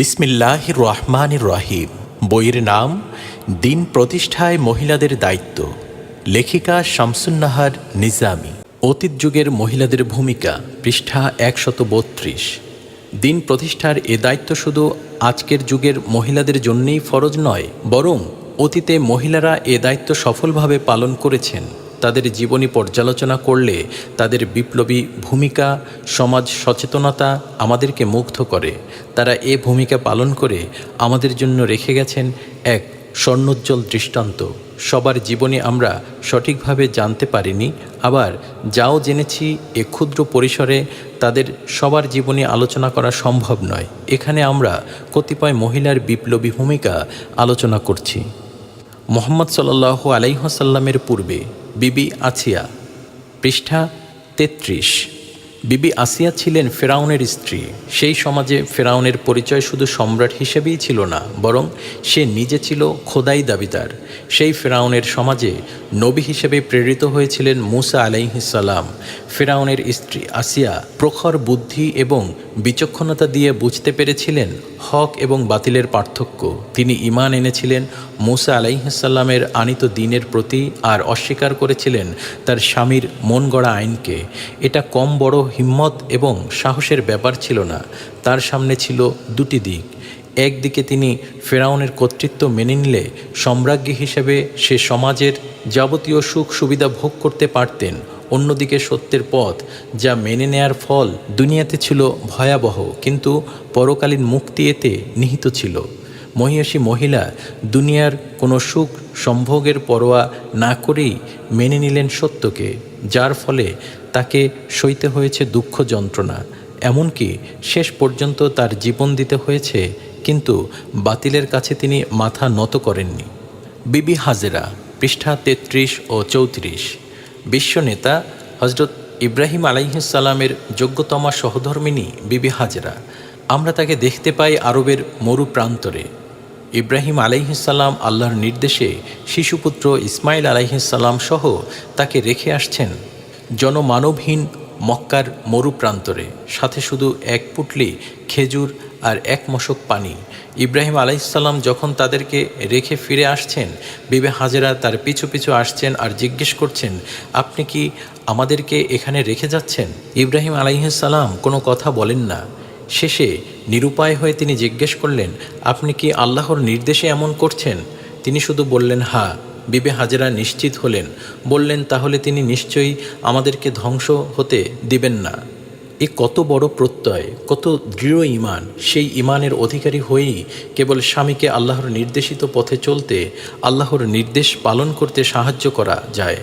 বিসমিল্লাহির রহমানির রহিম। বইয়ের নাম দিন প্রতিষ্ঠায় মহিলাদের দায়িত্ব। লেখিকা শামসুন্নাহার নিজামী। অতীত যুগের মহিলাদের ভূমিকা, পৃষ্ঠা ১৩২। দিন প্রতিষ্ঠার এ দায়িত্ব শুধু আজকের যুগের মহিলাদের জন্যই ফরজ নয়, বরং অতীতে মহিলারা এ দায়িত্ব সফলভাবে পালন করেছেন। তাদের জীবনী পর্যালোচনা করলে তাদের বিপ্লবী ভূমিকা, সমাজ সচেতনতা আমাদেরকে মুগ্ধ করে। তারা এ ভূমিকা পালন করে আমাদের জন্য রেখে গেছেন এক স্বর্ণোজ্জ্বল দৃষ্টান্ত। সবার জীবনী আমরা সঠিকভাবে জানতে পারিনি, আবার যাও জেনেছি এ ক্ষুদ্র পরিসরে তাদের সবার জীবনী আলোচনা করা সম্ভব নয়। এখানে আমরা কতিপয় মহিলার বিপ্লবী ভূমিকা আলোচনা করছি। মুহাম্মদ সাল্লাল্লাহু আলাইহি ওয়াসাল্লামের পূর্বে বিবি আসিয়া, পৃষ্ঠা ৩৩। বিবি আসিয়া ছিলেন ফেরাউনের স্ত্রী। সেই সমাজে ফেরাউনের পরিচয় শুধু সম্রাট হিসেবেই ছিল না, বরং সে নিজে ছিল খোদাই দাবিদার। সেই ফেরাউনের সমাজে নবী হিসেবে প্রেরিত হয়েছিলেন মুসা আলাইহিস সালাম। ফেরাউনের স্ত্রী আসিয়া প্রখর বুদ্ধি এবং বিচক্ষণতা দিয়ে বুঝতে পেরেছিলেন হক এবং বাতিলের পার্থক্য। তিনি ঈমান এনেছিলেন মুসা আলাইহিস সালামের আনিত দ্বীনের প্রতি, আর অস্বীকার করেছিলেন তার স্বামীর মন গড়া আইনকে। এটা কম বড় হিম্মত এবং সাহসের ব্যাপার ছিল না। তার সামনে ছিল দুটি দিক। একদিকে তিনি ফেরাউনের কর্তৃত্ব মেনে নিলে সম্রাজ্ঞী হিসেবে সে সমাজের যাবতীয় সুখ সুবিধা ভোগ করতে পারতেন। অন্যদিকে সত্যের পথ, যা মেনে নেয়ার ফল দুনিয়াতে ছিল ভয়াবহ, কিন্তু পরকালীন মুক্তি এতে নিহিত ছিল। মহিষী মহিলা দুনিয়ার কোনো সুখ সম্ভোগের পরোয়া না করেই মেনে নিলেন সত্যকে, যার ফলে তাকে সইতে হয়েছে দুঃখ যন্ত্রণা, এমনকি শেষ পর্যন্ত তার জীবন দিতে হয়েছে, কিন্তু বাতিলের কাছে তিনি মাথা নত করেননি। বিবি হাজেরা, পৃষ্ঠা ৩৩ ও ৩৪। বিশ্বনেতা হজরত ইব্রাহিম আলাইহিস সালামের যোগ্যতমা সহধর্মিণী বিবি হাজেরা। আমরা তাকে দেখতে পাই আরবের মরু প্রান্তরে। ইব্রাহিম আলাইহিস সালাম আল্লাহর নির্দেশে শিশুপুত্র ইসমাইল আলাইহিস সালাম সহ তাকে রেখে আসছেন জনমানবহীন মক্কার মরু প্রান্তরে, সাথে শুধু এক পুটলি খেজুর আর এক মশক পানি। ইব্রাহিম আলাইহিসসালাম যখন তাদেরকে রেখে ফিরে আসছেন, বিবি হাজেরা তার পিছু পিছু আসছেন আর জিজ্ঞেস করছেন, আপনি কি আমাদেরকে এখানে রেখে যাচ্ছেন? ইব্রাহিম আলাইহিসসালাম কোনো কথা বলেন না। শেষে নিরুপায় হয়ে তিনি জিজ্ঞেস করলেন, আপনি কি আল্লাহর নির্দেশে এমন করছেন? তিনি শুধু বললেন হ্যাঁ। বিবি হাজেরা নিশ্চিত হলেন, বললেন, তাহলে তিনি নিশ্চয়ই আমাদেরকে ধ্বংস হতে দিবেন না। এ কত বড় প্রত্যয়, কত দৃঢ় ঈমান! সেই ঈমানের অধিকারী হয়েই কেবল স্বামীকে আল্লাহর নির্দেশিত পথে চলতে, আল্লাহর নির্দেশ পালন করতে সাহায্য করা যায়।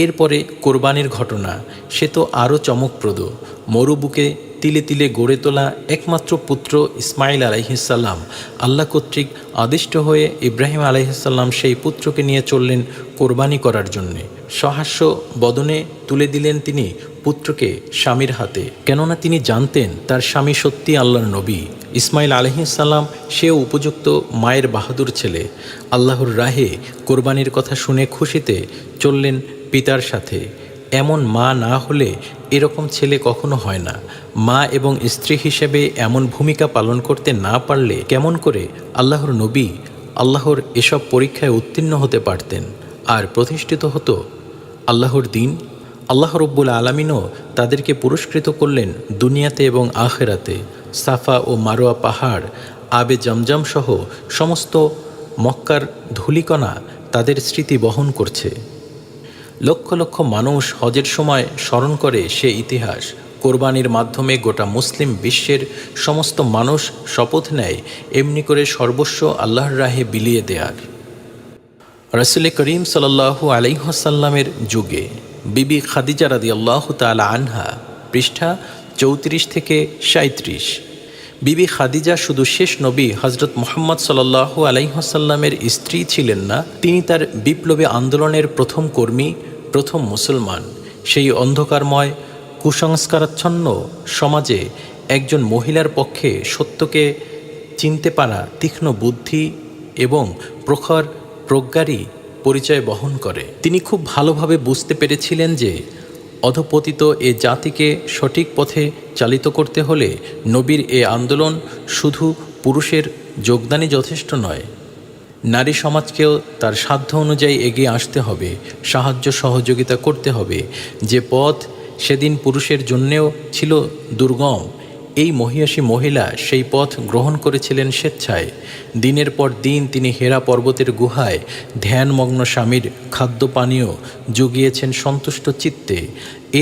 এরপরে কোরবানির ঘটনা, সে তো আরও চমকপ্রদ। মরুবুকে তিলে তিলে গড়ে তোলা একমাত্র পুত্র ইসমাইল আলাইহিসসালাম আল্লাহ কর্তৃক আদিষ্ট হয়ে ইব্রাহিম আলাইহিসসালাম সেই পুত্রকে নিয়ে চললেন কোরবানি করার জন্যে। সহাস্য বদনে তুলে দিলেন তিনি পুত্রকে স্বামীর হাতে, কেননা তিনি জানতেন তার স্বামী সত্যি আল্লাহর নবী। ইসমাইল আলাইহিসসালাম সেও উপযুক্ত মায়ের বাহাদুর ছেলে। আল্লাহর রাহে কোরবানির কথা শুনে খুশিতে চললেন পিতার সাথে। এমন মা না হলে এরকম ছেলে কখনো হয় না। মা এবং স্ত্রী হিসেবে এমন ভূমিকা পালন করতে না পারলে কেমন করে আল্লাহর নবী আল্লাহর এসব পরীক্ষায় উত্তীর্ণ হতে পারতেন আর প্রতিষ্ঠিত হতো আল্লাহর দিন? আল্লাহ রব্বুল আলামিনও তাদেরকে পুরস্কৃত করলেন দুনিয়াতে এবং আখেরাতে। সাফা ও মারোয়া পাহাড়, আবে জমজম সহ সমস্ত মক্কার ধূলিকণা তাদের স্মৃতি বহন করছে। লক্ষ লক্ষ মানুষ হজের সময় স্মরণ করে সে ইতিহাস। কোরবানির মাধ্যমে গোটা মুসলিম বিশ্বের সমস্ত মানুষ শপথ নেয় এমনি করে সর্বস্ব আল্লাহর রাহে বিলিয়ে দেয়ার। রাসূল করিম সাল্লাল্লাহু আলাইহি ওয়াসাল্লামের যুগে বিবি খাদিজা রাদিয়াল্লাহু তাআলা আনহা, পৃষ্ঠা ৩৪ থেকে ৩৭। বিবি খাদিজা শুধু শেষ নবী হজরত মুহাম্মদ সাল্লাল্লাহু আলাইহি ওয়াসাল্লামের স্ত্রী ছিলেন না, তিনি তার বিপ্লবী আন্দোলনের প্রথম কর্মী, প্রথম মুসলমান। সেই অন্ধকারময় কুসংস্কারাচ্ছন্ন সমাজে একজন মহিলার পক্ষে সত্যকে চিনতে পারা তীক্ষ্ণ বুদ্ধি এবং প্রখর প্রজ্ঞারই পরিচয় বহন করে। তিনি খুব ভালোভাবে বুঝতে পেরেছিলেন যে অধপতিত এ জাতিকে সঠিক পথে চালিত করতে হলে নবীর এ আন্দোলন শুধু পুরুষের যোগদানই যথেষ্ট নয়, নারী সমাজকেও তার সাধ্য অনুযায়ী এগিয়ে আসতে হবে, সাহায্য সহযোগিতা করতে হবে। যে পথ সেদিন পুরুষের জন্যেও ছিল দুর্গম, এই মহিয়াসী মহিলা সেই পথ গ্রহণ করেছিলেন স্বেচ্ছায়। দিনের পর দিন তিনি হেরা পর্বতের গুহায় ধ্যানমগ্ন স্বামীর খাদ্য পানীয় জুগিয়েছেন সন্তুষ্ট চিত্তে।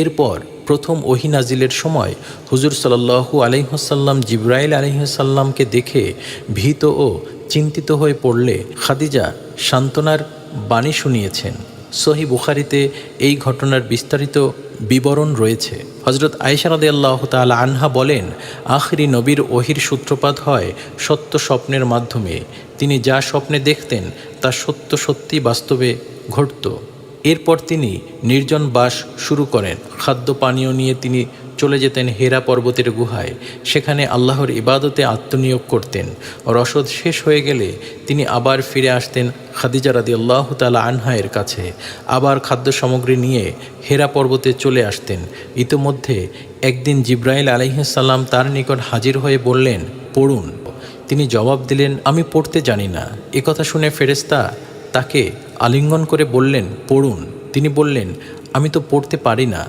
এরপর প্রথম ওহী নাজিলের সময় হুজুর সাল্লাল্লাহু আলাইহি ওয়াসাল্লাম জিবরাইল আলাইহিসসালামকে দেখে ভীত ও চিন্তিত হয়ে পড়লে খাদিজা সান্ত্বনার বাণী শুনিয়েছেন। সহিহ বুখারীতে এই ঘটনার বিস্তারিত বিবরণ রয়েছে। হজরত আয়েশা রাদিয়াল্লাহু তাআলা আনহা বলেন, আখিরি নবীর ওহির সূত্রপাত হয় সত্য স্বপ্নের মাধ্যমে। তিনি যা স্বপ্নে দেখতেন তা সত্য সত্যি বাস্তবে ঘটত। এরপর তিনি নির্জন বাস শুরু করেন। খাদ্য পানীয় নিয়ে তিনি চলে যেতেন হেরা পর্বতের গুহায়, সেখানে আল্লাহর ইবাদতে আত্মনিয়োগ করতেন। রসদ শেষ হয়ে গেলে তিনি আবার ফিরে আসতেন খাদিজা রাদিয়াল্লাহু তাআলা আনহায়ের কাছে, আবার খাদ্য সামগ্রী নিয়ে হেরা পর্বতে চলে আসতেন। ইতিমধ্যে একদিন জিবরাইল আলাইহিসসালাম তার নিকট হাজির হয়ে বললেন, পড়ুন। তিনি জবাব দিলেন, আমি পড়তে জানি না। একথা শুনে ফেরেশতা তাকে আলিঙ্গন করে বললেন, পড়ুন। তিনি বললেন, আমি তো পড়তে পারি না।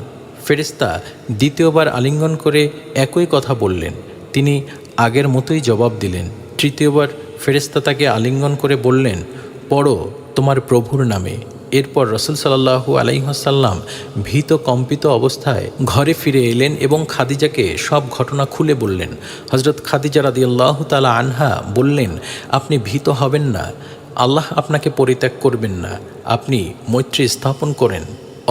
ফেরেশতা দ্বিতীয়বার আলিঙ্গন করে একই কথা বললেন। তিনি আগের মতোই জবাব দিলেন। তৃতীয়বার ফেরেশতা তাকে আলিঙ্গন করে বললেন, পড়ো তোমার প্রভুর নামে। এরপর রাসূল সাল্লাল্লাহু আলাইহি ওয়াসাল্লাম ভীত কম্পিত অবস্থায় ঘরে ফিরে এলেন এবং খাদিজাকে সব ঘটনা খুলে বললেন। হযরত খাদিজা রাদিয়াল্লাহু তাআলা আনহা বললেন, আপনি ভীত হবেন না, আল্লাহ আপনাকে পরিত্যাগ করবেন না। আপনি মৈত্রী স্থাপন করেন,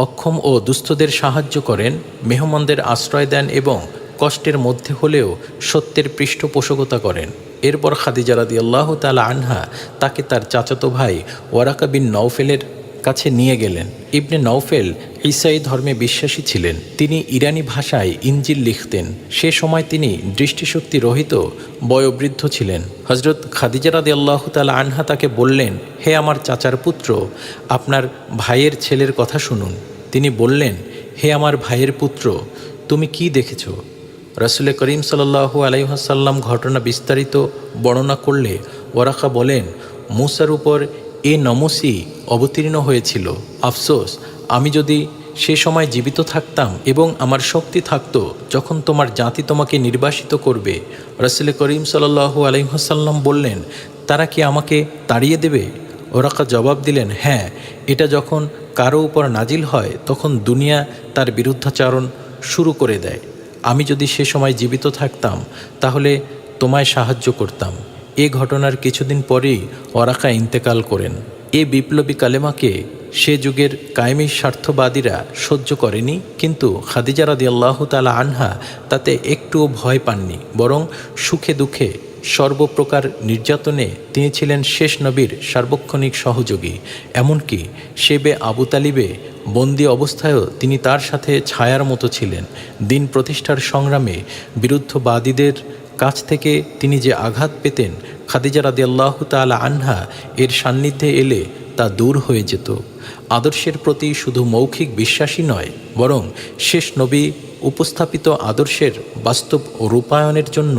অক্ষম ও দুস্থদের সাহায্য করেন, মেহমানদের আশ্রয় দেন এবং কষ্টের মধ্যে হলেও সত্যের পৃষ্ঠপোষকতা করেন। এরপর খাদিজা রাদিয়াল্লাহু তাআলা আনহা তাকে তার চাচাতো ভাই ওয়ারাকা বিন নওফেলের কাছে নিয়ে গেলেন। ইবনে নওফেল ঈসাই ধর্মে বিশ্বাসী ছিলেন। তিনি ইরানি ভাষায় ইনজিল লিখতেন। সে সময় তিনি দৃষ্টিশক্তি রহিত বয়োবৃদ্ধ ছিলেন। হযরত খাদিজা রাদিয়াল্লাহু তাআলা আনহা তাকে বললেন, হে আমার চাচার পুত্র, আপনার ভাইয়ের ছেলের কথা শুনুন। তিনি বললেন, হে আমার ভাইয়ের পুত্র, তুমি কি দেখেছ? রাসূল করিম সাল্লাল্লাহু আলাইহি ওয়াসাল্লাম ঘটনা বিস্তারিত বর্ণনা করলে ওয়ারাকা বলেন, মূসার উপর এ নমসি অবতীর্ণ হয়েছিল। আফসোস, আমি যদি সে সময় জীবিত থাকতাম এবং আমার শক্তি থাকতো যখন তোমার জাতি তোমাকে নির্বাসিত করবে। রাসূল করিম সাল্লাল্লাহু আলাইহি ওয়াসাল্লাম বললেন, তারা কি আমাকে তাড়িয়ে দেবে? ওরাকা জবাব দিলেন, হ্যাঁ, এটা যখন কারো উপর নাজিল হয় তখন দুনিয়া তার বিরুদ্ধাচরণ শুরু করে দেয়। আমি যদি সে সময় জীবিত থাকতাম তাহলে তোমায় সাহায্য করতাম। এ ঘটনার কিছুদিন পরেই ওরাকা ইন্তেকাল করেন। এ বিপ্লবী কালেমাকে সে যুগের কায়েমি স্বার্থবাদীরা সহ্য করেনি, কিন্তু খাদিজা রাদিয়াল্লাহু তাআলা আনহা তাতে একটুও ভয় পাননি, বরং সুখে দুঃখে সর্বপ্রকার নির্যাতনে তিনি ছিলেন শেষ নবীর সার্বক্ষণিক সহযোগী। এমনকি শেবে আবু তালিবে বন্দি অবস্থায়ও তিনি তার সাথে ছায়ার মতো ছিলেন। দিন প্রতিষ্ঠার সংগ্রামে বিরুদ্ধবাদীদের কাছ থেকে তিনি যে আঘাত পেতেন, খাদিজা রাদিয়াল্লাহু তাআলা আনহা এর সান্নিধ্যে এলে তা দূর হয়ে যেত। আদর্শের প্রতি শুধু মৌখিক বিশ্বাসী নয়, বরং শেষ নবী উপস্থাপিত আদর্শের বাস্তব রূপায়ণের জন্য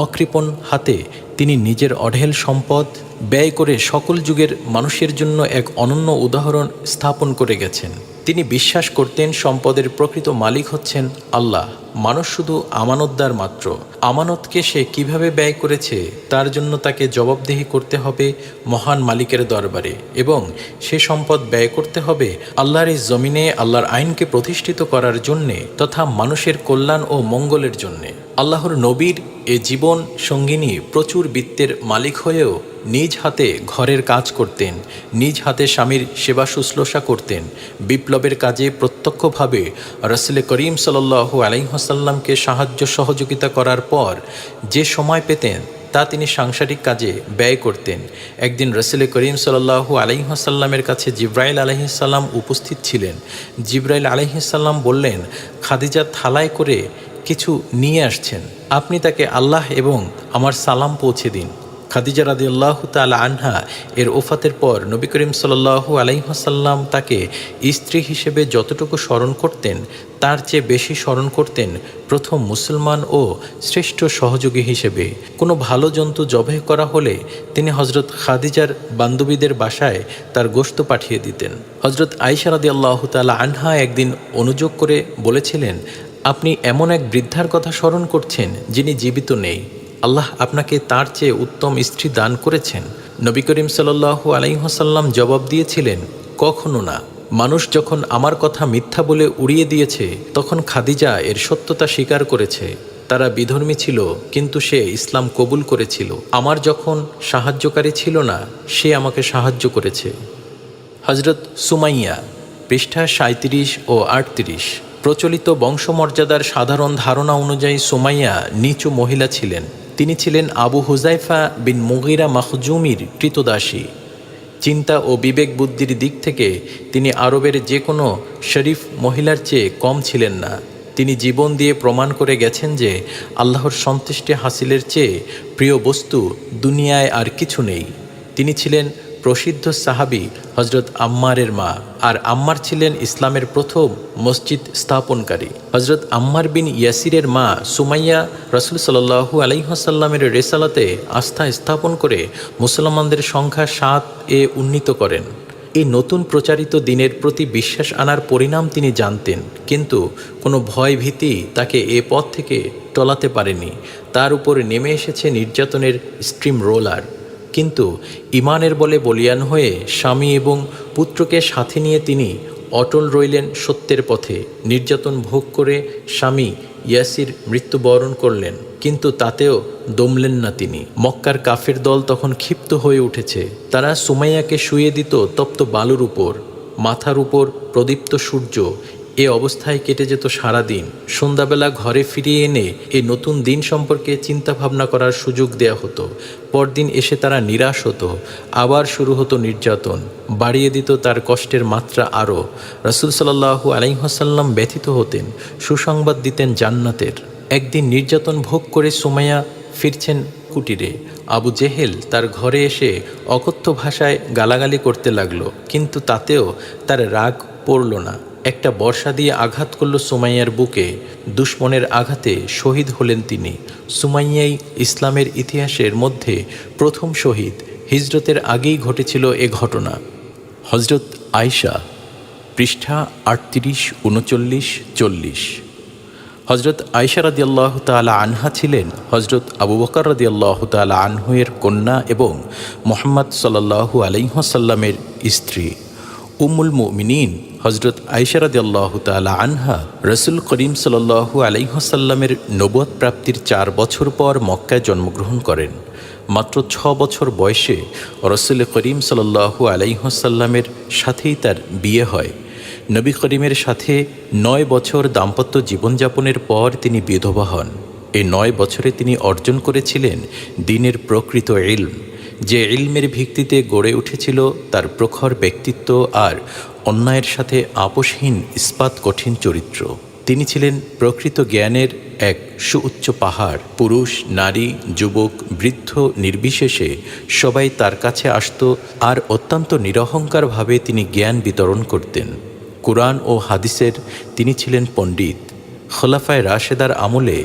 অকৃপণ হাতে তিনি নিজের অঢেল সম্পদ ব্যয় করে সকল যুগের মানুষের জন্য এক অনন্য উদাহরণ স্থাপন করে গেছেন। তিনি বিশ্বাস করতেন সম্পদের প্রকৃত মালিক হচ্ছেন আল্লাহ, মানুষ শুধু আমানতদার মাত্র। আমানতকে সে কিভাবে ব্যয় করেছে তার জন্য তাকে জবাবদিহি করতে হবে মহান মালিকের দরবারে, এবং সে সম্পদ ব্যয় করতে হবে আল্লাহর এই জমিনে আল্লাহর আইনকে প্রতিষ্ঠিত করার জন্যে তথা মানুষের কল্যাণ ও মঙ্গলের জন্যে। আল্লাহর নবীর এ জীবন সঙ্গিনী প্রচুর বিত্তের মালিক হয়েও নিজ হাতে ঘরের কাজ করতেন, নিজ হাতে স্বামীর সেবা শুশ্রূষা করতেন। বিপ্লবের কাজে প্রত্যক্ষভাবে রাসূল করিম সাল্লাল্লাহু আলাইহি ওয়াসাল্লামকে সাহায্য সহযোগিতা করার পর যে সময় পেতেন তা তিনি সাংসারিক কাজে ব্যয় করতেন। একদিন রাসূল করিম সাল্লাল্লাহু আলাইহি ওয়াসাল্লামের কাছে জিবরাইল আলাইহিস সালাম উপস্থিত ছিলেন। জিবরাইল আলাইহিস সালাম বললেন, খাদিজা থালায় করে কিছু নিয়ে আসছেন, আপনি তাকে আল্লাহ এবং আমার সালাম পৌঁছে দিন। খাদিজা রাদিয়াল্লাহু তাআলা আনহা এর ওফাতের পর নবী করিম সাল্লাল্লাহু আলাইহি ওয়াসাল্লাম তাকে স্ত্রী হিসেবে যতটুকু স্মরণ করতেন তার চেয়ে বেশি স্মরণ করতেন প্রথম মুসলমান ও শ্রেষ্ঠ সহযোগী হিসেবে। কোনো ভালো জন্তু জবাই করা হলে তিনি হজরত খাদিজার বান্ধবীদের বাসায় তার গোশত পাঠিয়ে দিতেন। হজরত আয়েশা রাদিয়াল্লাহু তাআলা আনহা একদিন অনুযোগ করে বলেছিলেন, আপনি এমন এক বৃদ্ধার কথা স্মরণ করছেন যিনি জীবিত নেই। আল্লাহ আপনাকে তার চেয়ে উত্তম স্ত্রী দান করেছেন। নবী করিম সাল্লাল্লাহু আলাইহি ওয়াসাল্লাম জবাব দিয়েছিলেন, কখনো না। মানুষ যখন আমার কথা মিথ্যা বলে উড়িয়ে দিয়েছে তখন খাদিজা এর সত্যতা স্বীকার করেছে। তারা বিধর্মী ছিল কিন্তু সে ইসলাম কবুল করেছিল। আমার যখন সাহায্যকারী ছিল না সে আমাকে সাহায্য করেছে। হজরত সুমাইয়া, পৃষ্ঠা 37 ও 38। প্রচলিত বংশমর্যাদার সাধারণ ধারণা অনুযায়ী সুমাইয়া নিচু মহিলা ছিলেন। তিনি ছিলেন আবু হুজাইফা বিন মুগিরা মাখজুমির কৃতদাসী। চিন্তা ও বিবেক বুদ্ধির দিক থেকে তিনি আরবের যে কোনো শরীফ মহিলার চেয়ে কম ছিলেন না। তিনি জীবন দিয়ে প্রমাণ করে গেছেন যে আল্লাহর সন্তুষ্টি হাসিলের চেয়ে প্রিয় বস্তু দুনিয়ায় আর কিছু নেই। তিনি ছিলেন প্রসিদ্ধ সাহাবী হজরত আম্মারের মা, আর আম্মার ছিলেন ইসলামের প্রথম মসজিদ স্থাপনকারী। হজরত আম্মার বিন ইয়াসিরের মা সুমাইয়া রাসূল সাল্লাল্লাহু আলাইহি ওয়াসাল্লামের রেসালাতে আস্থা স্থাপন করে মুসলমানদের সংখ্যা 7-এ উন্নীত করেন। এই নতুন প্রচারিত দিনের প্রতি বিশ্বাস আনার পরিণাম তিনি জানতেন, কিন্তু কোনো ভয় ভীতি তাকে এ পথ থেকে টলাতে পারেনি। তার উপরে নেমে এসেছে নির্যাতনের স্ট্রিম রোলার, কিন্তু ইমানের বলে বলিয়ান হয়ে স্বামী এবং পুত্রকে সাথে নিয়ে তিনি অটল রইলেন সত্যের পথে। নির্যাতন ভোগ করে স্বামী ইয়াসির মৃত্যুবরণ করলেন, কিন্তু তাতেও দমলেন না তিনি। মক্কার কাফের দল তখন ক্ষিপ্ত হয়ে উঠেছে। তারা সুমাইয়াকে শুইয়ে দিত তপ্ত বালুর উপর, মাথার উপর প্রদীপ্ত সূর্য। এ অবস্থায় কেটে যেত সারাদিন। সন্ধ্যাবেলা ঘরে ফিরিয়ে এনে এই নতুন দিন সম্পর্কে চিন্তা ভাবনা করার সুযোগ দেয়া হতো। পরদিন এসে তারা নিরাশ হতো, আবার শুরু হতো নির্যাতন। বাড়িয়ে দিত তার কষ্টের মাত্রা আরও। রাসূল সাল্লাল্লাহু আলাইহি ওয়াসাল্লাম ব্যথিত হতেন, সুসংবাদ দিতেন জান্নাতের। একদিন নির্যাতন ভোগ করে সুমাইয়া ফিরছেন কুটিরে। আবু জেহেল তার ঘরে এসে অকথ্য ভাষায় গালাগালি করতে লাগলো, কিন্তু তাতেও তার রাগ পড়ল না। একটা বর্ষা দিয়ে আঘাত করল সুমাইয়ার বুকে। দুশমনের আঘাতে শহীদ হলেন তিনি। সুমাইয়াই ইসলামের ইতিহাসের মধ্যে প্রথম শহীদ। হিজরতের আগেই ঘটেছিল এ ঘটনা। হজরত আয়েশা, পৃষ্ঠা 38, 39, 40। হজরত আয়েশা রাদিয়াল্লাহু তাআলা আনহা ছিলেন হজরত আবু বকর রাদিয়াল্লাহু তাআলা আনহুয়ের কন্যা এবং মুহাম্মদ সাল্লাল্লাহু আলাইহি ওয়াসাল্লামের স্ত্রী। উম্মুল মুমিনিন হজরত আয়েশা রাদিয়াল্লাহু তাআলা আনহা রাসূল করিম সাল্লাল্লাহু আলাইহি ওয়াসাল্লামের নবুয়ত প্রাপ্তির 4 বছর পর মক্কায় জন্মগ্রহণ করেন। মাত্র 6 বছর বয়সে রাসূল করিম সাল্লাল্লাহু আলাইহি ওয়াসাল্লামের সাথেই তার বিয়ে হয়। নবী করিমের সাথে 9 বছর দাম্পত্য জীবনযাপনের পর তিনি বিধবা হন। এই 9 বছরে তিনি অর্জন করেছিলেন দ্বীনের প্রকৃত ইলম, যে ইলমের ভিত্তিতে গড়ে উঠেছিল তার প্রখর ব্যক্তিত্ব আর অন্যায়ের সাথে আপোষহীন ইস্পাত কঠিন চরিত্র। তিনি ছিলেন প্রকৃত জ্ঞানের এক সুউচ্চ পাহাড়। পুরুষ, নারী, যুবক, বৃদ্ধ নির্বিশেষে সবাই তার কাছে আসত, আর অত্যন্ত নিরহংকারভাবে তিনি জ্ঞান বিতরণ করতেন। কুরআন ও হাদিসের তিনি ছিলেন পণ্ডিত। খোলাফায়ে রাশেদার আমলে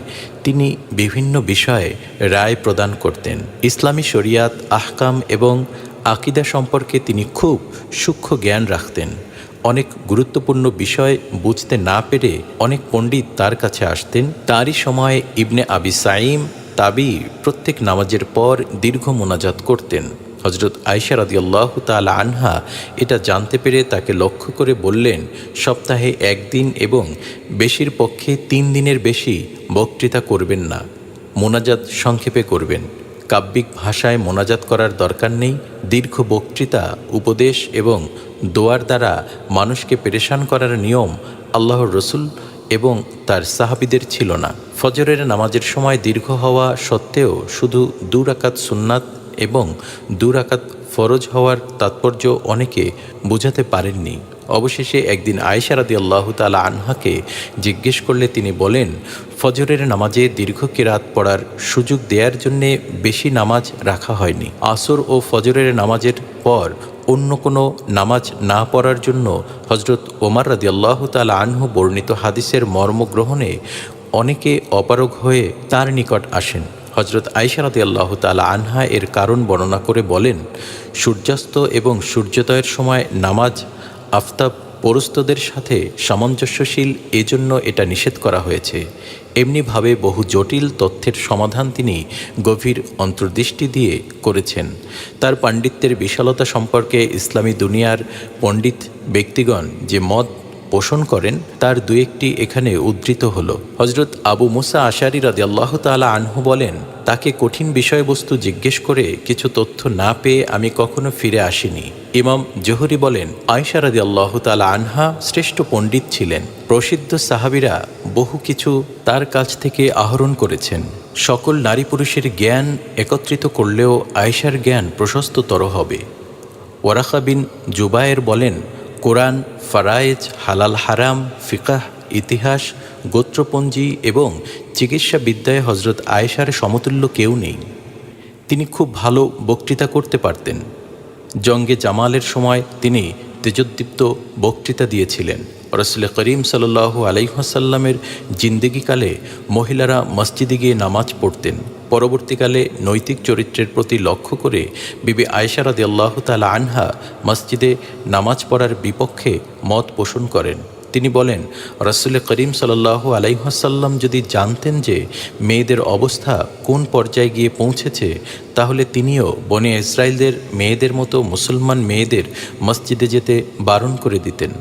তিনি বিভিন্ন বিষয়ে রায় প্রদান করতেন। ইসলামী শরিয়াত, আহকাম এবং আকিদা সম্পর্কে তিনি খুব সূক্ষ্ম জ্ঞান রাখতেন। অনেক গুরুত্বপূর্ণ বিষয় বুঝতে না পেরে অনেক পণ্ডিত তার কাছে আসতেন। তারই সময়ে ইবনে আবি সাঈম তাবি প্রত্যেক নামাজের পর দীর্ঘ মোনাজাত করতেন। হজরত আয়েশা রাদিয়াল্লাহু তাআলা আনহা এটা জানতে পেরে তাকে লক্ষ্য করে বললেন, সপ্তাহে 1 দিন এবং বেশির পক্ষে 3 দিনের বেশি বক্তৃতা করবেন না। মোনাজাত সংক্ষেপে করবেন। কাব্যিক ভাষায় মোনাজাত করার দরকার নেই। দীর্ঘ বক্তৃতা, উপদেশ এবং দোয়ার দ্বারা মানুষকে পেরেশান করার নিয়ম আল্লাহর রসুল এবং তার সাহাবীদের ছিল না। ফজরের নামাজের সময় দীর্ঘ হওয়া সত্ত্বেও শুধু 2 রাকাত সুন্নাত এবং 2 রাকাত ফরজ হওয়ার তাৎপর্য অনেকে বোঝাতে পারেননি। অবশেষে একদিন আয়েশা রাদিয়াল্লাহু তাআলা আনহাকে জিজ্ঞেস করলে তিনি বলেন, ফজরের নামাজে দীর্ঘ কিরাত পড়ার সুযোগ দেওয়ার জন্যে বেশি নামাজ রাখা হয়নি। আসর ও ফজরের নামাজের পর অন্য কোনো নামাজ না পড়ার জন্য হজরত ওমর রাদিয়াল্লাহু তাআলা আনহু বর্ণিত হাদিসের মর্ম গ্রহণে অনেকে অপারগ হয়ে তার নিকট আসেন। হজরত আয়েশা রাদিয়াল্লাহু তাআলা আনহা এর কারণ বর্ণনা করে বলেন, সূর্যাস্ত এবং সূর্যোদয়ের সময় নামাজ আফতাব পরস্তদের সাথে সামঞ্জস্যশীল, এজন্য এটা নিষেধ করা হয়েছে। এমনিভাবে বহু জটিল তথ্যের সমাধান তিনি গভীর অন্তর্দৃষ্টি দিয়ে করেছেন। তার পাণ্ডিত্যের বিশালতা সম্পর্কে ইসলামী দুনিয়ার পণ্ডিত ব্যক্তিগণ যে মত পোষণ করেন তার দু একটি এখানে উদ্ধৃত হল। হজরত আবু মুসা আশারী রাদিয়াল্লাহু তাআলা আনহু বলেন, তাকে কঠিন বিষয়বস্তু জিজ্ঞেস করে কিছু তথ্য না পেয়ে আমি কখনো ফিরে আসিনি। ইমাম জোহরি বলেন, আয়েশা রাদিয়াল্লাহু তাআলা আনহা শ্রেষ্ঠ পণ্ডিত ছিলেন। প্রসিদ্ধ সাহাবীরা বহু কিছু তার কাছ থেকে আহরণ করেছেন। সকল নারী পুরুষের জ্ঞান একত্রিত করলেও আয়েশার জ্ঞান প্রশস্ততর হবে। ওয়ারাকা বিন জুবায়ের বলেন, কোরআন, ফারায়েজ, হালাল হারাম, ফিকাহ, ইতিহাস, গোত্রপঞ্জি এবং চিকিৎসা বিদ্যায় হজরত আয়েশার সমতুল্য কেউ নেই। তিনি খুব ভালো বক্তৃতা করতে পারতেন। জঙ্গে জামালের সময় তিনি তেজোদ্দীপ্ত বক্তৃতা দিয়েছিলেন। রাসূল করিম সাল্লাল্লাহু আলাইহি ওয়াসাল্লামের জিন্দেগিকালে মহিলারা মসজিদে গিয়ে নামাজ পড়তেন। পরবর্তীকালে নৈতিক চরিত্রের প্রতি লক্ষ্য করে বিবি আয়েশা রাদিয়াল্লাহু তাআলা আনহা মসজিদে নামাজ পড়ার বিপক্ষে মত পোষণ করেন। তিনি বলেন, রাসূল করিম সাল্লাল্লাহু আলাইহি ওয়াসাল্লাম যদি জানতেন যে মেয়েদের অবস্থা কোন পর্যায়ে গিয়ে পৌঁছেছে, তাহলে তিনিও বনে ইসরায়েলদের মেয়েদের মতো মুসলমান মেয়েদের মসজিদে যেতে বারণ করে দিতেন।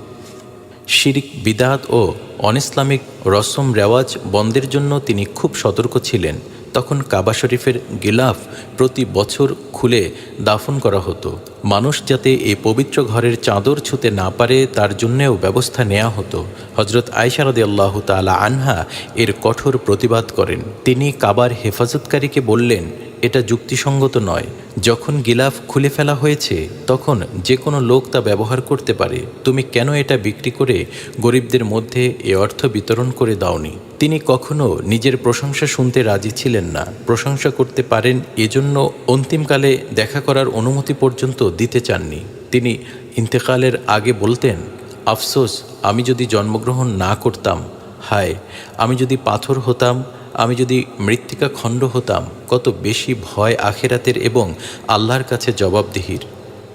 শিরিক, বিদআত ও অনইসলামিক রসম রেওয়াজ বন্ধের জন্য তিনি খুব সতর্ক ছিলেন। তখন কাবা শরীফের গিলাফ প্রতি বছর খুলে দাফন করা হতো। মানুষ যাতে এই পবিত্র ঘরের চাদর ছুঁতে না পারে তার জন্যেও ব্যবস্থা নেওয়া হতো। হজরত আয়েশা রাদিয়াল্লাহু তাআলা আনহা এর কঠোর প্রতিবাদ করেন। তিনি কাবার হেফাজতকারীকে বললেন, এটা যুক্তিসঙ্গত নয়। যখন গিলাফ খুলে ফেলা হয়েছে তখন যে কোনো লোক তা ব্যবহার করতে পারে। তুমি কেন এটা বিক্রি করে গরিবদের মধ্যে এ অর্থ বিতরণ করে দাওনি? তিনি কখনো নিজের প্রশংসা শুনতে রাজি ছিলেন না। প্রশংসা করতে পারেন এজন্য অন্তিমকালে দেখা করার অনুমতি পর্যন্ত দিতে চাননি। তিনি ইন্তেকালের আগে বলতেন, আফসোস, আমি যদি জন্মগ্রহণ না করতাম, হায় আমি যদি পাথর হতাম, আমি যদি মৃত্তিকা খণ্ড হতাম, কত বেশি ভয় আখেরাতের এবং আল্লাহর কাছে জবাবদিহির।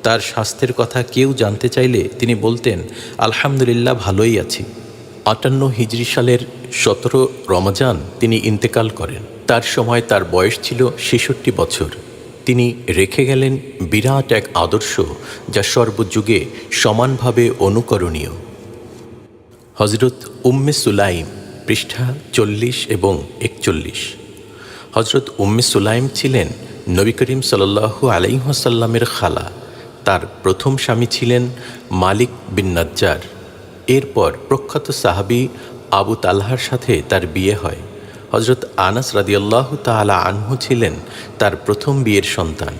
তার স্বাস্থ্যের কথা কেউ জানতে চাইলে তিনি বলতেন, আলহামদুলিল্লাহ ভালোই আছি। 58 হিজরি সালের 17 রমজান তিনি ইন্তেকাল করেন। তার সময় তার বয়স ছিল 66 বছর। তিনি রেখে গেলেন বিরাট এক আদর্শ যা সর্বযুগে সমানভাবে অনুকরণীয়। হজরত উম্মে সুলাইম, পৃষ্ঠা 40 এবং 41। হজরত উম্মে সুলাইম ছিলেন নবী করিম সাল্লাল্লাহু আলাইহি ওয়াসাল্লামের খালা। তার প্রথম স্বামী ছিলেন মালিক বিন নাজ্জার। এরপর প্রখ্যাত সাহাবী আবু তালহার সাথে তার বিয়ে হয়। হজরত আনাস রাদিয়াল্লাহু তাআলা আনহু ছিলেন তার প্রথম বিয়ের সন্তান।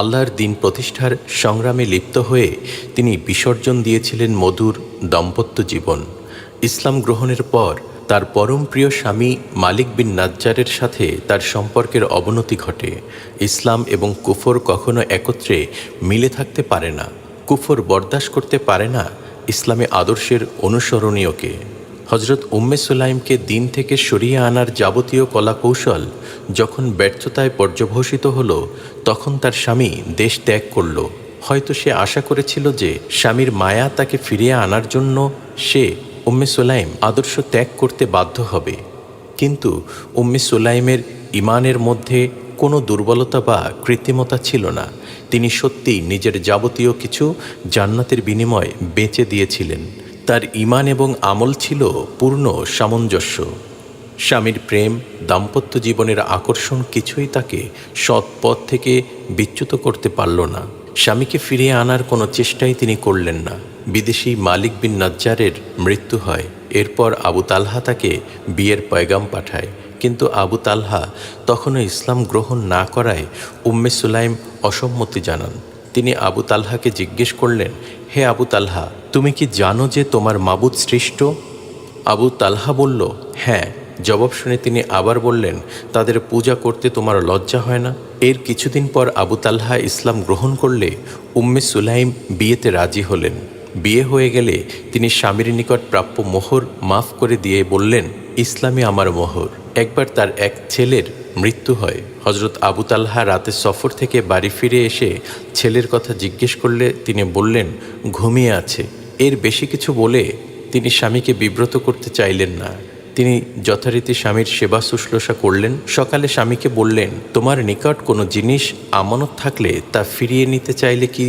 আল্লাহর দিন প্রতিষ্ঠার সংগ্রামে লিপ্ত হয়ে তিনি বিসর্জন দিয়েছিলেন মধুর দাম্পত্য জীবন। ইসলাম গ্রহণের পর তার পরম প্রিয় স্বামী মালিক বিন নাজ্জারের সাথে তার সম্পর্কের অবনতি ঘটে। ইসলাম এবং কুফর কখনো একত্রে মিলে থাকতে পারে না। কুফর বরদাস্ত করতে পারে না ইসলামী আদর্শের অনুসরণীয়কে। হজরত উম্মে সুলাইমকে দিন থেকে সরিয়ে আনার যাবতীয় কলাকৌশল যখন ব্যর্থতায় পর্যবসিত হলো, তখন তার স্বামী দেশ ত্যাগ করল। হয়তো সে আশা করেছিল যে স্বামীর মায়া তাকে ফিরিয়ে আনার জন্য সে উম্মে সুলাইম আদর্শ ত্যাগ করতে বাধ্য হবে। কিন্তু উম্মে সুলাইমের ঈমানের মধ্যে কোনো দুর্বলতা বা কৃত্রিমতা ছিল না। তিনি সত্যিই নিজের যাবতীয় কিছু জান্নাতের বিনিময়ে বেচে দিয়েছিলেন। তার ঈমান এবং আমল ছিল পূর্ণ সামঞ্জস্য। স্বামীর প্রেম, দাম্পত্য জীবনের আকর্ষণ কিছুই তাকে সৎ পথ থেকে বিচ্যুত করতে পারল না। স্বামীকে ফিরিয়ে আনার কোনো চেষ্টাই তিনি করলেন না। বিদেশি মালিক বিন নাজ্জারের মৃত্যু হয়। এরপর আবু তালহা তাকে বিয়ের পয়গাম পাঠায়, কিন্তু আবু তালহা তখনও ইসলাম গ্রহণ না করায় উম্মে সুলাইম অসম্মতি জানান। তিনি আবু তালহাকে জিজ্ঞেস করলেন, হে আবু তালহা, তুমি কি জানো যে তোমার মাবুদ সৃষ্ট? আবু তালহা বলল, হ্যাঁ। জবাব শুনে তিনি আবার বললেন, তাদের পূজা করতে তোমার লজ্জা হয় না? এর কিছুদিন পর আবু তালহা ইসলাম গ্রহণ করলে উম্মে সুলাইম বিয়েতে রাজি হলেন। বিয়ে হয়ে গেলে তিনি স্বামীর নিকট প্রাপ্য মোহর মাফ করে দিয়ে বললেন, ইসলামে আমার মোহর। একবার তার এক ছেলের মৃত্যু হয়। হজরত আবু তালহা রাতে সফর থেকে বাড়ি ফিরে এসে ছেলের কথা জিজ্ঞেস করলে তিনি বললেন, ঘুমিয়ে আছে। এর বেশি কিছু বলে তিনি স্বামীকে বিব্রত করতে চাইলেন না। তিনি যথারীতি স্বামীর সেবা শুশ্রূষা করলেন। সকালে স্বামীকে বললেন, তোমার নিকট কোনো জিনিস আমানত থাকলে তা ফিরিয়ে নিতে চাইলে কি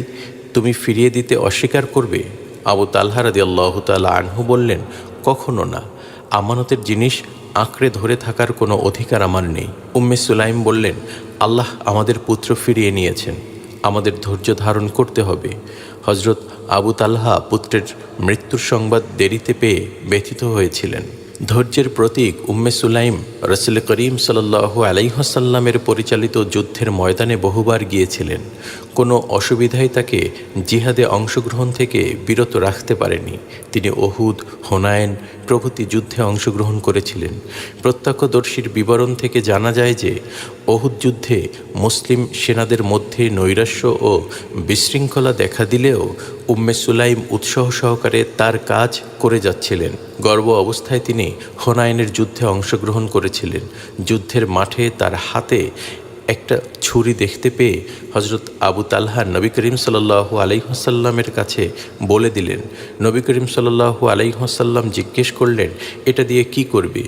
তুমি ফিরিয়ে দিতে অস্বীকার করবে? আবু তালহা রাদিয়াল্লাহু তাআলা আনহু বললেন, কখনো না। আমানতের জিনিস আঁকড়ে ধরে থাকার কোনো অধিকার আমার নেই। উম্মে সুলাইম বললেন, আল্লাহ আমাদের পুত্র ফিরিয়ে নিয়েছেন, আমাদের ধৈর্য ধারণ করতে হবে। হজরত আবু তালহা পুত্রের মৃত্যুর সংবাদ দেরিতে পেয়ে ব্যথিত হয়েছিলেন। ধৈর্যের প্রতীক উম্মে সুলাইম রাসূল করিম সাল্লাল্লাহু আলাইহি ওয়াসাল্লামের পরিচালিত যুদ্ধের ময়দানে বহুবার গিয়েছিলেন। কোনো অসুবিধাই তাকে জিহাদে অংশগ্রহণ থেকে বিরত রাখতে পারেনি। তিনি উহুদ, হুনাইন প্রভৃতি যুদ্ধে অংশগ্রহণ করেছিলেন। প্রত্যক্ষদর্শীর বিবরণ থেকে জানা যায় যে উহুদ যুদ্ধে মুসলিম সেনাদের মধ্যে নৈরাশ্য ও বিশৃঙ্খলা দেখা দিলেও উম্মে সুলাইম উৎসাহ সহকারে তার কাজ করে যাচ্ছিলেন। গর্ভ অবস্থায় তিনি হুনাইনের যুদ্ধে অংশগ্রহণ করেছিলেন। যুদ্ধের মাঠে তার হাতে একটা ছুরি দেখতে পেয়ে হজরত আবু তালহা নবী করিম সাল্লাল্লাহু আলাইহি ওয়াসাল্লামের কাছে বলে দিলেন। নবী করিম সাল্লাল্লাহু আলাইহি ওয়াসাল্লাম জিজ্ঞেস করলেন, এটা দিয়ে কি করবে?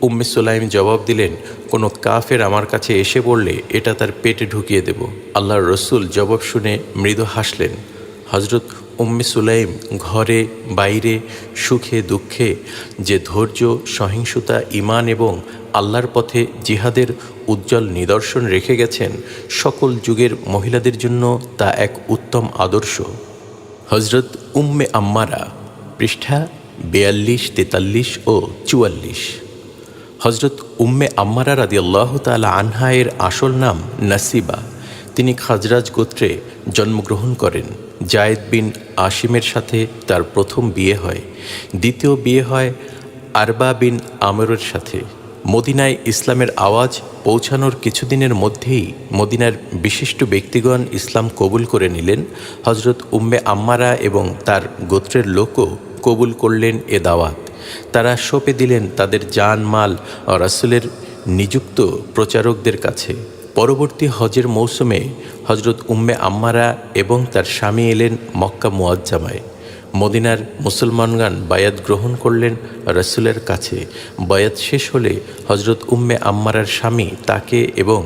উম্মে সুলাইম জবাব দিলেন, কোনো কাফের আমার কাছে এসে বললে এটা তার পেটে ঢুকিয়ে দেব। আল্লাহর রসুল জবাব শুনে মৃদু হাসলেন। হজরত উম্মে সুলাইম ঘরে বাইরে সুখে দুঃখে যে ধৈর্য, সহিংসতা, ঈমান এবং আল্লাহর পথে জিহাদের উজ্জ্বল নিদর্শন রেখে গেছেন, সকল যুগের মহিলাদের জন্য তা এক উত্তম আদর্শ। হজরত উম্মে আম্মারা, পৃষ্ঠা 42, 43 ও 44। হজরত উম্মে আম্মারা রাদিয়াল্লাহু তাআলা আনহা এর আসল নাম নাসিবা। তিনি খাজরাজ গোত্রে জন্মগ্রহণ করেন। জায়েদ বিন আসিমের সাথে তার প্রথম বিয়ে হয়। দ্বিতীয় বিয়ে হয় আরবা বিন আমরের সাথে। মদিনায় ইসলামের আওয়াজ পৌঁছানোর কিছুদিনের মধ্যেই মদিনার বিশিষ্ট ব্যক্তিগণ ইসলাম কবুল করে নিলেন। হজরত উম্মে আম্মারা এবং তার গোত্রের লোকও কবুল করলেন এ দাওয়াত। তারা সঁপে দিলেন তাদের জান মাল ও রাসূলের নিযুক্ত প্রচারকদের কাছে। পরবর্তী হজের মৌসুমে হজরত উম্মে আম্মারা এবং তার স্বামী এলেন মক্কা মুআজ্জামায়। মদিনার মুসলমানগণ বায়াত গ্রহণ করলেন রাসূলের কাছে। বায়াত শেষ হলে হজরত উম্মে আম্মারার স্বামী তাকে এবং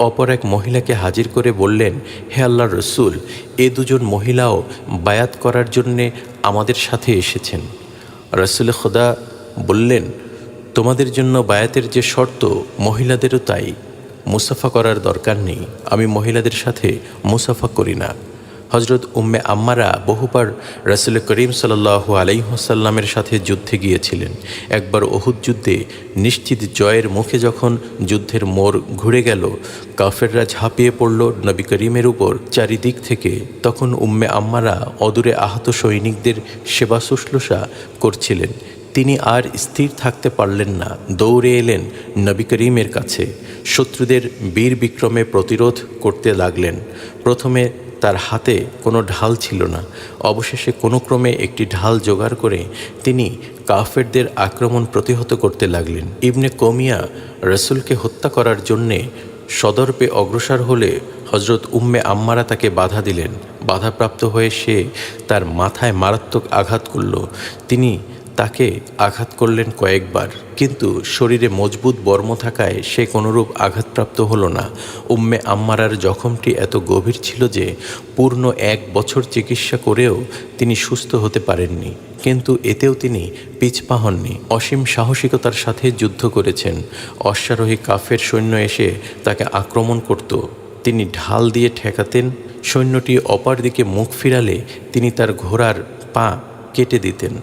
অপর এক মহিলাকে হাজির করে বললেন, হে আল্লাহর রসুল, এ দুজন মহিলাও বায়াত করার জন্যে আমাদের সাথে এসেছেন। রাসূল খোদা বললেন, তোমাদের জন্য বায়াতের যে শর্ত মহিলাদেরও তাই। মুসাফা করার দরকার নেই, আমি মহিলাদের সাথে মুসাফা করি না। হজরত উম্মে আম্মারা বহুবার রাসূল করিম সাল্লাল্লাহু আলাইহি ওয়াসাল্লামের সাথে যুদ্ধে গিয়েছিলেন। একবার উহুদ যুদ্ধে নিশ্চিত জয়ের মুখে যখন যুদ্ধের মোড় ঘুরে গেল, কাফেররা ঝাঁপিয়ে পড়ল নবী করিমের উপর চারিদিক থেকে, তখন উম্মে আম্মারা অদূরে আহত সৈনিকদের সেবা শুশ্রূষা করছিলেন। তিনি আর স্থির থাকতে পারলেন না, দৌড়ে এলেন নবী করিমের কাছে। শত্রুদের বীর বিক্রমে প্রতিরোধ করতে লাগলেন। প্রথমে তার হাতে কোনো ঢাল ছিল না। অবশেষে কোনো ক্রমে একটি ঢাল জোগাড় করে তিনি কাফেরদের আক্রমণ প্রতিহত করতে লাগলেন। ইবনে কমিয়া রাসূলকে হত্যা করার জন্যে সদর্পে অগ্রসর হলে হজরত উম্মে আম্মারা তাকে বাধা দিলেন। বাধাপ্রাপ্ত হয়ে সে তার মাথায় মারাত্মক আঘাত করল। তিনি তাকে আঘাত করলেন কয়েকবার, কিন্তু শরীরে মজবুত বর্ম থাকায় সে কোনোরূপ আঘাতপ্রাপ্ত হলো না। উম্মে আম্মারার জখমটি এত গভীর ছিল যে পূর্ণ 1 বছর চিকিৎসা করেও তিনি সুস্থ হতে পারেননি, কিন্তু এতেও তিনি পিছপা হননি। অসীম সাহসিকতার সাথে যুদ্ধ করেছেন। অশ্বারোহী কাফের সৈন্য এসে তাকে আক্রমণ করত, তিনি ঢাল দিয়ে ঠেকাতেন। সৈন্যটি অপর দিকে মুখ ফিরালে তিনি তার ঘোড়ার পা কেটে দিতেন।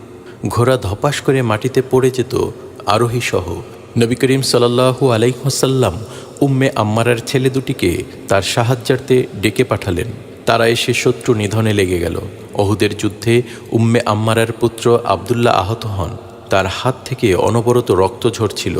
ঘোড়া ধপাস করে মাটিতে পড়ে যেত আরোহী সহ। নবী করিম সাল্লাল্লাহু আলাইহি ওয়াসাল্লাম উম্মে আম্মারার ছেলে দুটিকে তার সাহায্যার্থে ডেকে পাঠালেন। তারা এসে শত্রু নিধনে লেগে গেল। অহুদের যুদ্ধে উম্মে আম্মারার পুত্র আবদুল্লাহ আহত হন। তার হাত থেকে অনবরত রক্ত ঝরছিল।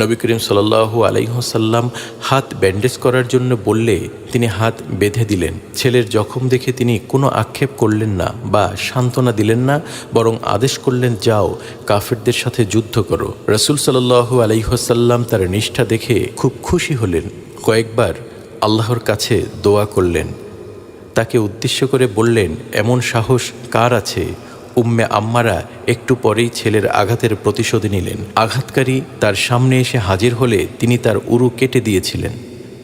নবী করিম সাল্লাল্লাহু আলাইহি ওয়াসাল্লাম হাত ব্যান্ডেজ করার জন্য বললে তিনি হাত বেঁধে দিলেন। ছেলের জখম দেখে তিনি কোনো আক্ষেপ করলেন না বা সান্ত্বনা দিলেন না, বরং আদেশ করলেন, যাও কাফেরদের সাথে যুদ্ধ করো। রাসূল সাল্লাল্লাহু আলাইহি ওয়াসাল্লাম তার নিষ্ঠা দেখে খুব খুশি হলেন। কয়েকবার আল্লাহর কাছে দোয়া করলেন। তাকে উদ্দেশ্য করে বললেন, এমন সাহস কার আছে? উম্মে আম্মারা একটু পরেই ছেলের আঘাতের প্রতিশোধ নিলেন। আঘাতকারী তার সামনে এসে হাজির হলে তিনি তার উরু কেটে দিয়েছিলেন।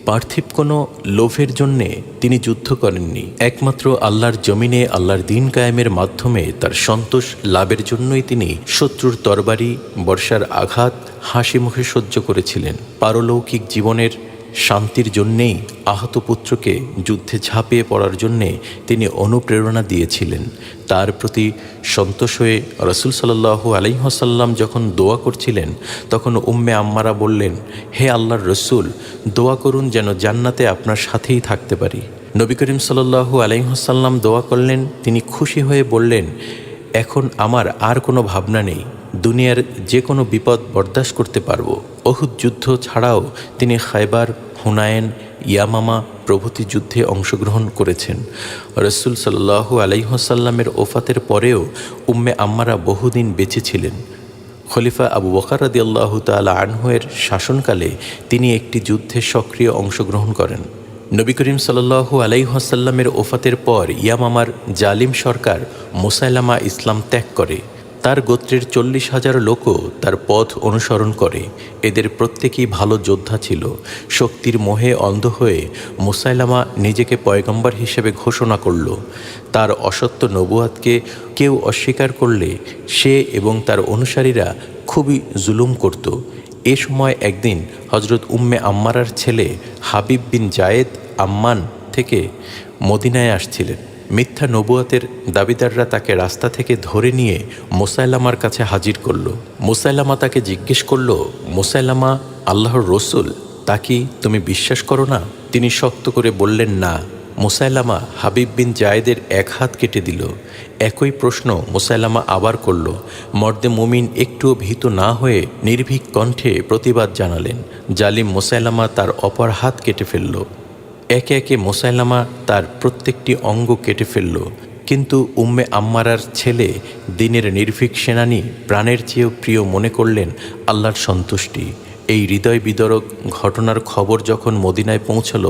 পার্থিব কোনো লোভের জন্যে তিনি যুদ্ধ করেননি। একমাত্র আল্লাহর জমিনে আল্লাহর দিন কায়েমের মাধ্যমে তার সন্তোষ লাভের জন্যই তিনি শত্রুর তরবারি বর্ষার আঘাত হাসি মুখে সহ্য করেছিলেন। পারলৌকিক জীবনের শান্তির জন্যেই আহত পুত্রকে যুদ্ধে ঝাঁপিয়ে পড়ার জন্যে তিনি অনুপ্রেরণা দিয়েছিলেন। তার প্রতি সন্তোষ হয়ে রাসূল সাল্লাল্লাহু আলাইহি ওয়াসাল্লাম যখন দোয়া করছিলেন, তখন উম্মে আম্মারা বললেন, হে আল্লাহর রসূল, দোয়া করুন যেন জান্নাতে আপনার সাথেই থাকতে পারি। নবী করিম সাল্লাল্লাহু আলাইহি ওয়াসাল্লাম দোয়া করলেন। তিনি খুশি হয়ে বললেন, এখন আমার আর কোনো ভাবনা নেই, দুনিয়ার যে কোনো বিপদ বরদাস্ত করতে পারবো। উহুদ যুদ্ধ ছাড়াও তিনি খায়বার, হুনায়ন, ইয়ামামা প্রভৃতি যুদ্ধে অংশগ্রহণ করেছেন। রাসূল সাল্লাল্লাহু আলাইহি ওয়াসাল্লামের ওফাতের পরেও উম্মে আম্মারা বহুদিন বেঁচে ছিলেন। খলিফা আবু বকর রাদিয়াল্লাহু তাআলা আনহু এর শাসনকালে তিনি একটি যুদ্ধে সক্রিয় অংশগ্রহণ করেন। নবী করিম সাল্লাল্লাহু আলাইহি ওয়াসাল্লামের ওফাতের পর ইয়ামামার জালিম সরকার মুসাইলামা ইসলাম ত্যাগ করে। তার গোত্রের 40,000 লোকও তার পথ অনুসরণ করে। এদের প্রত্যেকেই ভালো যোদ্ধা ছিল। শক্তির মোহে অন্ধ হয়ে মুসাইলামা নিজেকে পয়গম্বর হিসেবে ঘোষণা করল। তার অসত্য নবুয়াতকে কেউ অস্বীকার করলে সে এবং তার অনুসারীরা খুবই জুলুম করত। এ সময় একদিন হজরত উম্মে আম্মারার ছেলে হাবিব বিন জায়েদ আম্মান থেকে মদিনায় আসছিলেন। মিথ্যা নবুয়াতের দাবিদাররা তাকে রাস্তা থেকে ধরে নিয়ে মুসাইলামার কাছে হাজির করল। মুসাইলামা তাকে জিজ্ঞেস করল, মুসাইলামা আল্লাহর রসুল, তা কি তুমি বিশ্বাস করো না? তিনি শক্ত করে বললেন, না। মুসাইলামা হাবিব বিন জায়েদের এক হাত কেটে দিল। একই প্রশ্ন মুসাইলামা আবার করল। মর্দে মুমিন একটুও ভীত না হয়ে নির্ভীক কণ্ঠে প্রতিবাদ জানালেন। জালিম মুসাইলামা তার অপর হাত কেটে ফেলল। একে একে মুসাইলামা তার প্রত্যেকটি অঙ্গ কেটে ফেলল। কিন্তু উম্মে আম্মারার ছেলে দিনের নির্ভীক সেনানী প্রাণের চেয়েও প্রিয় মনে করলেন আল্লাহর সন্তুষ্টি। এই হৃদয় বিদারক ঘটনার খবর যখন মদিনায় পৌঁছল,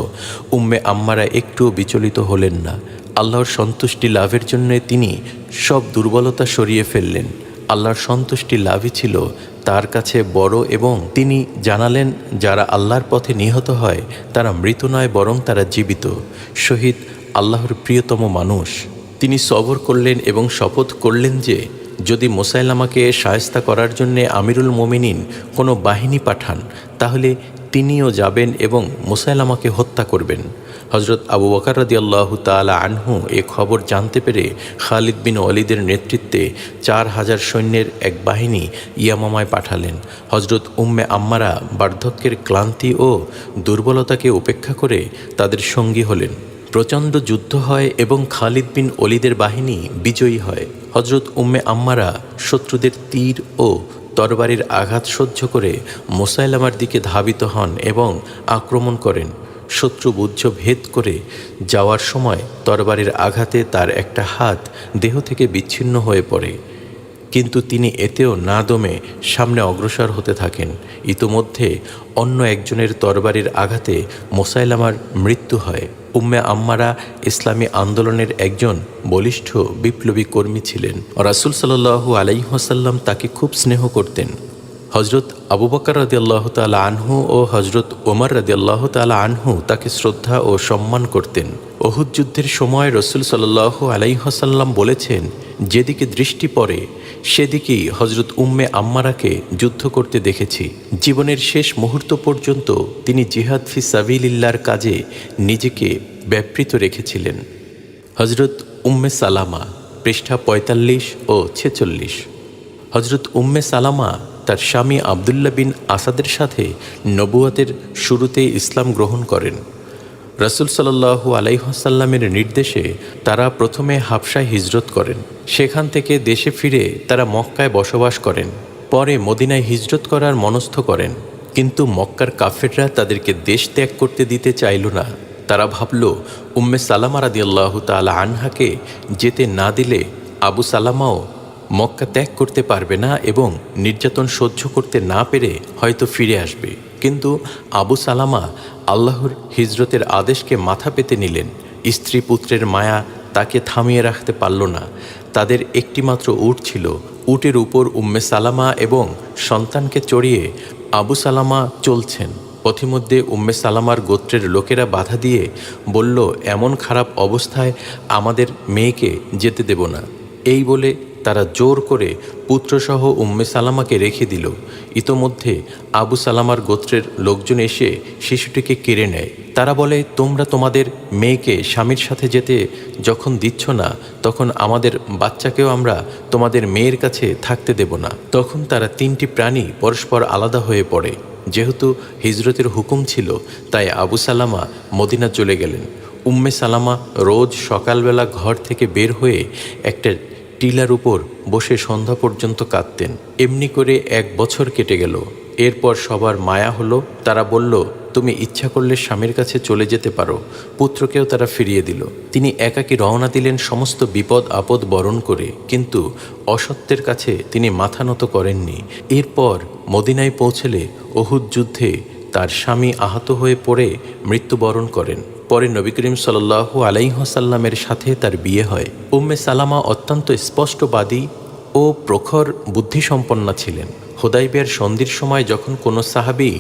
উম্মে আম্মারা একটুও বিচলিত হলেন না। আল্লাহর সন্তুষ্টি লাভের জন্য তিনি সব দুর্বলতা সরিয়ে ফেললেন। আল্লাহর সন্তুষ্টি লাভই ছিল তার কাছে বড়, এবং তিনি জানালেন, যারা আল্লাহর পথে নিহত হয় তারা মৃত নয়, বরং তারা জীবিত। শহীদ আল্লাহর প্রিয়তম মানুষ। তিনি সবর করলেন এবং শপথ করলেন যে যদি মুসাইলামাকে শায়েস্তা করার জন্যে আমিরুল মোমিনিন কোনো বাহিনী পাঠান, তাহলে তিনিও যাবেন এবং মুসাইলামাকে হত্যা করবেন। হজরত আবু বকর রাদিয়াল্লাহু তাআলা আনহু এ খবর জানতে পেরে খালিদ বিন ওয়ালিদের নেতৃত্বে 4000 সৈন্যের এক বাহিনী ইয়ামামায় পাঠালেন। হজরত উম্মে আম্মারা বার্ধক্যের ক্লান্তি ও দুর্বলতাকে উপেক্ষা করে তাদের সঙ্গী হলেন। প্রচণ্ড যুদ্ধ হয় এবং খালিদ বিন ওয়ালিদের বাহিনী বিজয়ী হয়। হজরত উম্মে আম্মারা শত্রুদের তীর ও তরবারির আঘাত সহ্য করে মুসাইলামার দিকে ধাবিত হন এবং আক্রমণ করেন। শত্রু বুদ্ধ ভেদ করে যাওয়ার সময় তরবারির আঘাতে তার একটা হাত দেহ থেকে বিচ্ছিন্ন হয়ে পড়ে, কিন্তু তিনি এতেও না দমে সামনে অগ্রসর হতে থাকেন। ইতোমধ্যে অন্য একজনের তরবারির আঘাতে মুসাইলামার মৃত্যু হয়। উম্মে আম্মারা ইসলামী আন্দোলনের একজন বলিষ্ঠ বিপ্লবী কর্মী ছিলেন। রাসূল সাল্লাল্লাহু আলাইহি ওয়াসাল্লাম তাকে খুব স্নেহ করতেন। হজরত আবু বকর রাদিয়াল্লাহু তাআলা আনহু ও হজরত ওমর রাদিয়াল্লাহু তাআলা আনহু তাকে শ্রদ্ধা ও সম্মান করতেন। উহুদ যুদ্ধের সময় রাসূল সাল্লাল্লাহু আলাইহি ওয়াসাল্লাম বলেছেন, যেদিকে দৃষ্টি পড়ে সেদিকেই হজরত উম্মে আম্মারাকে যুদ্ধ করতে দেখেছি। জীবনের শেষ মুহূর্ত পর্যন্ত তিনি জিহাদ ফি সাবিলিল্লাহর কাজে নিজেকে ব্যাপৃত রেখেছিলেন। হজরত উম্মে সালামা, পৃষ্ঠা 45 ও 46। হজরত উম্মে সালামা তার স্বামী আবদুল্লাহ বিন আসাদের সাথে নবুয়াতের শুরুতে ইসলাম গ্রহণ করেন। রাসূল সাল্লাল্লাহু আলাইহি ওয়াসাল্লামের নির্দেশে তারা প্রথমে হাবশায় হিজরত করেন। সেখান থেকে দেশে ফিরে তারা মক্কায় বসবাস করেন। পরে মদিনায় হিজরত করার মনস্থ করেন, কিন্তু মক্কার কাফেররা তাদেরকে দেশ ত্যাগ করতে দিতে চাইল না। তারা ভাবল, উম্মে সালামা রাদিয়াল্লাহু তাআলা আনহাকে যেতে না দিলে আবু সালামাও মক্কা ত্যাগ করতে পারবে না এবং নির্যাতন সহ্য করতে না পেরে হয়তো ফিরে আসবে। কিন্তু আবু সালামা আল্লাহর হিজরতের আদেশকে মাথা পেতে নিলেন। স্ত্রী পুত্রের মায়া তাকে থামিয়ে রাখতে পারল না। তাদের একটিমাত্র উট ছিল। উটের উপর উম্মে সালামা এবং সন্তানকে চড়িয়ে আবু সালামা চলছেন। পথিমধ্যে উম্মে সালামার গোত্রের লোকেরা বাধা দিয়ে বলল, এমন খারাপ অবস্থায় আমাদের মেয়েকে যেতে দেব না। এই বলে তারা জোর করে পুত্রসহ উম্মে সালামাকে রেখে দিল। ইতোমধ্যে আবু সালামার গোত্রের লোকজন এসে শিশুটিকে কেড়ে নেয়। তারা বলে, তোমরা তোমাদের মেয়েকে স্বামীর সাথে যেতে যখন দিচ্ছ না, তখন আমাদের বাচ্চাকেও আমরা তোমাদের মেয়ের কাছে থাকতে দেব না। তখন তারা তিনটি প্রাণী পরস্পর আলাদা হয়ে পড়ে। যেহেতু হিজরতের হুকুম ছিল, তাই আবু সালামা মদিনা চলে গেলেন। উম্মে সালামা রোজ সকালবেলা ঘর থেকে বের হয়ে একটা টিলার উপর বসে সন্ধ্যা পর্যন্ত কাঁদতেন। এমনি করে 1 বছর কেটে গেল। এরপর সবার মায়া হলো। তারা বলল, তুমি ইচ্ছা করলে স্বামীর কাছে চলে যেতে পারো। পুত্রকেও তারা ফিরিয়ে দিল। তিনি একাকী রওনা দিলেন সমস্ত বিপদ আপদ বরণ করে, কিন্তু অসত্যের কাছে তিনি মাথা নত করেননি। এরপর মদিনায় পৌঁছলে উহুদ যুদ্ধে তার স্বামী আহত হয়ে পড়ে মৃত্যুবরণ করেন। পরে নবী করিম সাল্লাল্লাহু আলাইহি ওয়াসাল্লামের সাথে তার বিয়ে হয়। উম্মে সালামা অত্যন্ত স্পষ্টবাদী ও প্রখর বুদ্ধিসম্পন্না ছিলেন। হুদাইবিয়ার সন্ধির সময় যখন কোনো সাহাবী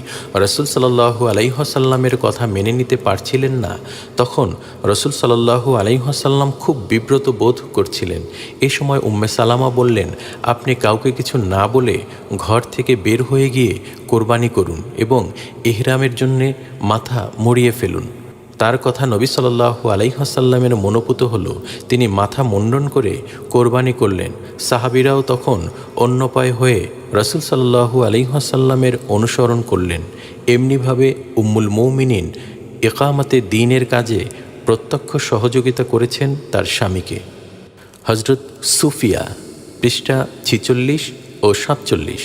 রাসূল সাল্লাল্লাহু আলাইহি ওয়াসাল্লামের কথা মেনে নিতে পারছিলেন না, তখন রাসূল সাল্লাল্লাহু আলাইহি ওয়াসাল্লাম খুব বিব্রত বোধ করছিলেন। এ সময় উম্মে সালামা বললেন, আপনি কাউকে কিছু না বলে ঘর থেকে বের হয়ে গিয়ে কোরবানি করুন এবং ইহরামের জন্যে মাথা মুড়িয়ে ফেলুন। তার কথা নবী সাল্লাল্লাহু আলাইহি ওয়াসাল্লামের মনোপুত হলো। তিনি মাথা মুন্ডন করে কোরবানি করলেন। সাহাবীরাও তখন অন্যপায় হয়ে রাসূল সাল্লাল্লাহু আলাইহি ওয়াসাল্লামের অনুসরণ করলেন। এমনিভাবে উম্মুল মুমিনিন ইকামাতে দ্বীনের কাজে প্রত্যক্ষ সহযোগিতা করেছেন তার স্বামীকে। হযরত সুফিয়া, পৃষ্ঠা 46 ও 47।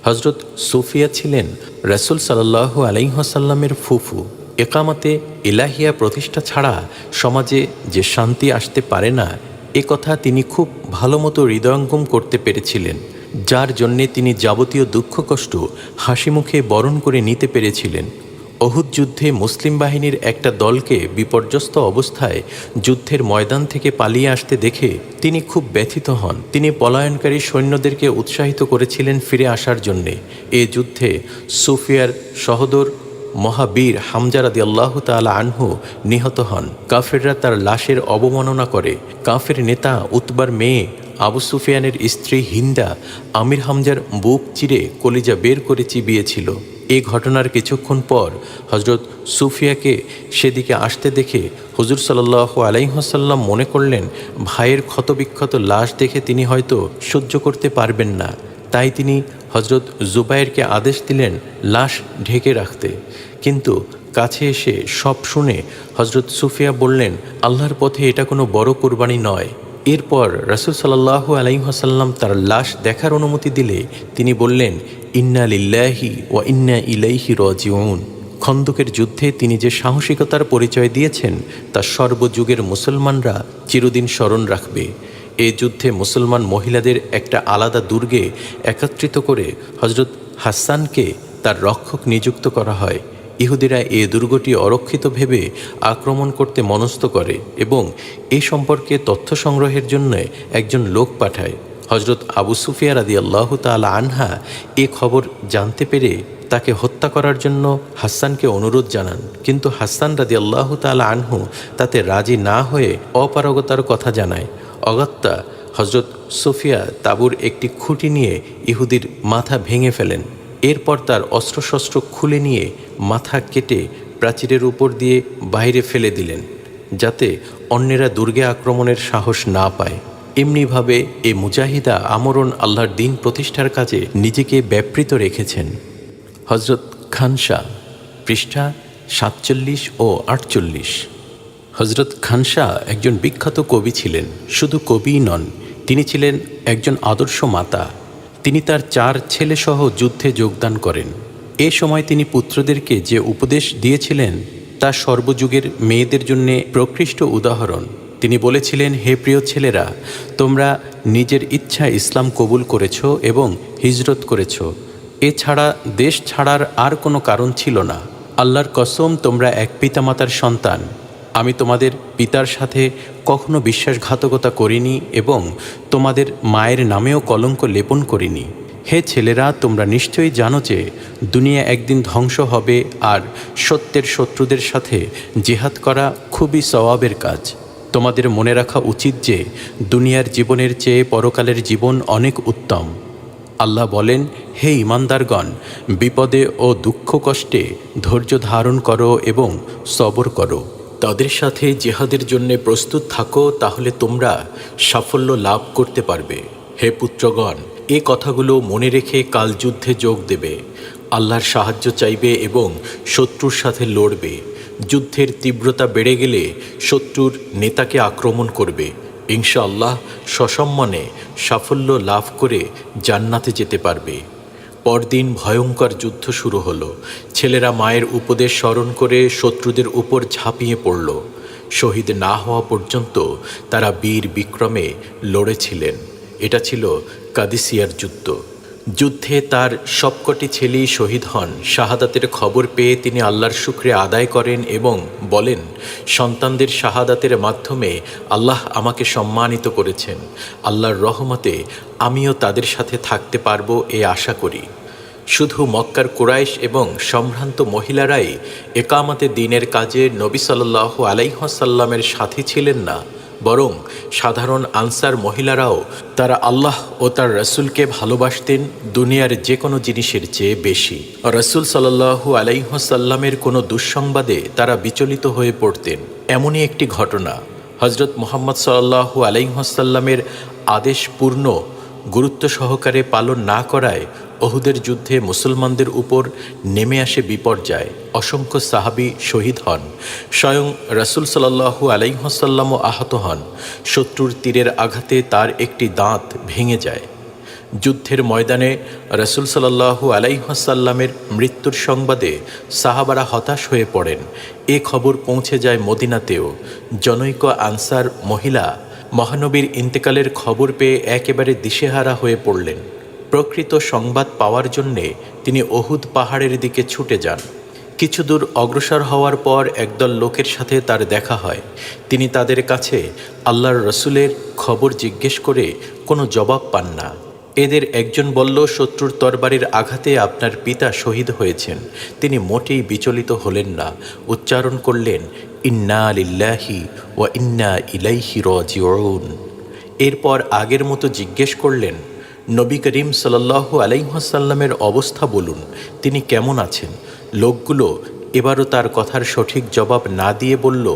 হযরত সুফিয়া ছিলেন রাসূল সাল্লাল্লাহু আলাইহি ওয়াসাল্লামের ফুফু। একামাতে ইলাহিয়া প্রতিষ্ঠা ছাড়া সমাজে যে শান্তি আসতে পারে না, এ কথা তিনি খুব ভালোমতো হৃদয়ঙ্গম করতে পেরেছিলেন, যার জন্যে তিনি যাবতীয় দুঃখ কষ্ট হাসি মুখে বরণ করে নিতে পেরেছিলেন। উহুদ যুদ্ধে মুসলিম বাহিনীর একটা দলকে বিপর্যস্ত অবস্থায় যুদ্ধের ময়দান থেকে পালিয়ে আসতে দেখে তিনি খুব ব্যথিত হন। তিনি পলায়নকারী সৈন্যদেরকে উৎসাহিত করেছিলেন ফিরে আসার জন্যে। এ যুদ্ধে সুফিয়ার সহোদর মহাবীর হামজা রাদিয়াল্লাহু তাআলা আনহু নিহত হন। কাফেররা তার লাশের অবমাননা করে। কাফের নেতা উতবার মেয়ে আবু সুফিয়ানের স্ত্রী হিন্দা আমির হামজার বুক চিরে কলিজা বের করে চিবিয়েছিল। এই ঘটনার কিছুক্ষণ পর হযরত সুফিয়াকে সেদিকে আসতে দেখে হুজুর সাল্লাল্লাহু আলাইহি ওয়াসাল্লাম মনে করলেন, ভাইয়ের ক্ষতবিক্ষত লাশ দেখে তিনি হয়তো সহ্য করতে পারবেন না। তাই তিনি হযরত জুবাইরকে আদেশ দিলেন লাশ ঢেকে রাখতে। কিন্তু কাছে এসে সব শুনে হযরত সুফিয়া বললেন, আল্লাহর পথে এটা কোনো বড় কুরবানি নয়। এরপর রাসূল সাল্লাল্লাহু আলাইহি ওয়াসাল্লাম তার লাশ দেখার অনুমতি দিলে তিনি বললেন, ইন্না লিল্লাহি ওয়া ইন্না ইলাইহি রাজিউন। খন্দকের যুদ্ধে তিনি যে সাহসিকতার পরিচয় দিয়েছেন তা সর্বযুগের মুসলমানরা চিরদিন স্মরণ রাখবে। এই যুদ্ধে মুসলমান মহিলাদের একটা আলাদা দুর্গে একত্রিত করে হযরত হাসানকে তার রক্ষক নিযুক্ত করা হয়। ইহুদিরা এ দুর্গটি অরক্ষিত ভেবে আক্রমণ করতে মনস্থ করে এবং এ সম্পর্কে তথ্য সংগ্রহের জন্য একজন লোক পাঠায়। হযরত আবু সুফিয়া রাদিয়াল্লাহু তাআলা আনহা এ খবর জানতে পেরে তাকে হত্যা করার জন্য হাসানকে অনুরোধ জানান, কিন্তু হাসান রাদিয়াল্লাহু তাআলা আনহু তাতে রাজি না হয়ে অপারগতার কথা জানায়। অগত্যা হযরত সুফিয়া তাঁবুর একটি খুঁটি নিয়ে ইহুদির মাথা ভেঙে ফেলেন। এরপর তার অস্ত্রশস্ত্র খুলে নিয়ে মাথা কেটে প্রাচীরের উপর দিয়ে বাইরে ফেলে দিলেন, যাতে অন্যেরা দুর্গে আক্রমণের সাহস না পায়। এমনিভাবে এ মুজাহিদা আমরণ আল্লাহর দ্বীন প্রতিষ্ঠার কাজে নিজেকে ব্যাপৃত রেখেছেন। হযরত খানসা, পৃষ্ঠা 47 ও 48। হজরত খানশা একজন বিখ্যাত কবি ছিলেন। শুধু কবিই নন, তিনি ছিলেন একজন আদর্শ মাতা। তিনি তার 4 ছেলেসহ যুদ্ধে যোগদান করেন। এ সময় তিনি পুত্রদেরকে যে উপদেশ দিয়েছিলেন তা সর্বযুগের মেয়েদের জন্য প্রকৃষ্ট উদাহরণ। তিনি বলেছিলেন, হে প্রিয় ছেলেরা, তোমরা নিজের ইচ্ছা ইসলাম কবুল করেছ এবং হিজরত করেছ। এছাড়া দেশ ছাড়ার আর কোনো কারণ ছিল না। আল্লাহর কসম, তোমরা এক পিতামাতার সন্তান। আমি তোমাদের পিতার সাথে কখনো বিশ্বাসঘাতকতা করিনি এবং তোমাদের মায়ের নামেও কলঙ্ক লেপন করিনি। হে ছেলেরা, তোমরা নিশ্চয়ই জানো যে দুনিয়া একদিন ধ্বংস হবে, আর সত্যের শত্রুদের সাথে জিহাদ করা খুবই সওয়াবের কাজ। তোমাদের মনে রাখা উচিত যে দুনিয়ার জীবনের চেয়ে পরকালের জীবন অনেক উত্তম। আল্লাহ বলেন, হে ঈমানদারগণ, বিপদে ও দুঃখ কষ্টে ধৈর্য ধারণ করো এবং সবর করো। তাদের সাথে জিহাদের জন্য প্রস্তুত থাকো, তাহলে তোমরা সাফল্য লাভ করতে পারবে। হে পুত্রগণ, এ কথাগুলো মনে রেখে কাল যুদ্ধে যোগ দেবে, আল্লাহর সাহায্য চাইবে এবং শত্রুর সাথে লড়বে। যুদ্ধের তীব্রতা বেড়ে গেলে শত্রুর নেতাকে আক্রমণ করবে। ইনশাআল্লাহ সসম্মানে সাফল্য লাভ করে জান্নাতে যেতে পারবে। পরদিন ভয়ঙ্কর যুদ্ধ শুরু হলো। ছেলেরা মায়ের উপদেশ স্মরণ করে শত্রুদের উপর ঝাঁপিয়ে পড়ল। শহীদ না হওয়া পর্যন্ত তারা বীর বিক্রমে লড়েছিলেন। এটা ছিল কাদিসিয়ার যুদ্ধ। যুদ্ধে তার সবকটি ছেলেই শহীদ হন। শাহাদাতের খবর পেয়ে তিনি আল্লাহর শুকরিয়া আদায় করেন এবং বলেন, সন্তানদের শাহাদাতের মাধ্যমে আল্লাহ আমাকে সম্মানিত করেছেন। আল্লাহর রহমতে আমিও তাদের সাথে থাকতে পারবো এ আশা করি। শুধু মক্কার কুরাইশ এবং সম্ভ্রান্ত মহিলারাই একামতে দ্বীনের কাজে নবী সাল্লাল্লাহু আলাইহি ওয়াসাল্লামের সাথী ছিলেন না, বরং সাধারণ আনসার মহিলারাও তারা আল্লাহ ও তার রসুলকে ভালোবাসতেন দুনিয়ার যে কোনো জিনিসের চেয়ে বেশি। রসুল সাল্লাল্লাহু আলাইহি ওয়াসাল্লামের কোনো দুঃসংবাদে তারা বিচলিত হয়ে পড়তেন। এমনই একটি ঘটনা, হজরত মুহাম্মদ সাল্লাল্লাহু আলাইহি ওয়াসাল্লামের আদেশ পূর্ণ গুরুত্ব সহকারে পালন না করায় ওহুদের যুদ্ধে মুসলমানদের উপর নেমে আসে বিপর্যয়। অসংখ্য সাহাবী শহীদ হন। স্বয়ং রাসূল সাল্লাল্লাহু আলাইহি ওয়াসাল্লামও আহত হন। শত্রুর তীরের আঘাতে তার একটি দাঁত ভেঙে যায়। যুদ্ধের ময়দানে রাসূল সাল্লাল্লাহু আলাইহি ওয়াসাল্লামের মৃত্যুর সংবাদে সাহাবারা হতাশ হয়ে পড়েন। এ খবর পৌঁছে যায় মদিনাতেও। জনৈক আনসার মহিলা মহানবীর ইন্তেকালের খবর পেয়ে একেবারে দিশেহারা হয়ে পড়লেন। প্রকৃত সংবাদ পাওয়ার জন্যে তিনি ওহুদ পাহাড়ের দিকে ছুটে যান। কিছু দূর অগ্রসর হওয়ার পর একদল লোকের সাথে তার দেখা হয়। তিনি তাদের কাছে আল্লাহর রসুলের খবর জিজ্ঞেস করে কোনো জবাব পান না। এদের একজন বলল, শত্রুর তরবারির আঘাতে আপনার পিতা শহীদ হয়েছেন। তিনি মোটেই বিচলিত হলেন না, উচ্চারণ করলেন, ইন্না লিল্লাহি ওয়া ইন্না ইলাইহি রাজিউন। এরপর আগের মতো জিজ্ঞেস করলেন, নবী করিম সাল্লাল্লাহু আলাইহি ওয়াসাল্লামের অবস্থা বলুন, তিনি কেমন আছেন? লোকগুলো এবারও তার কথার সঠিক জবাব না দিয়ে বলল,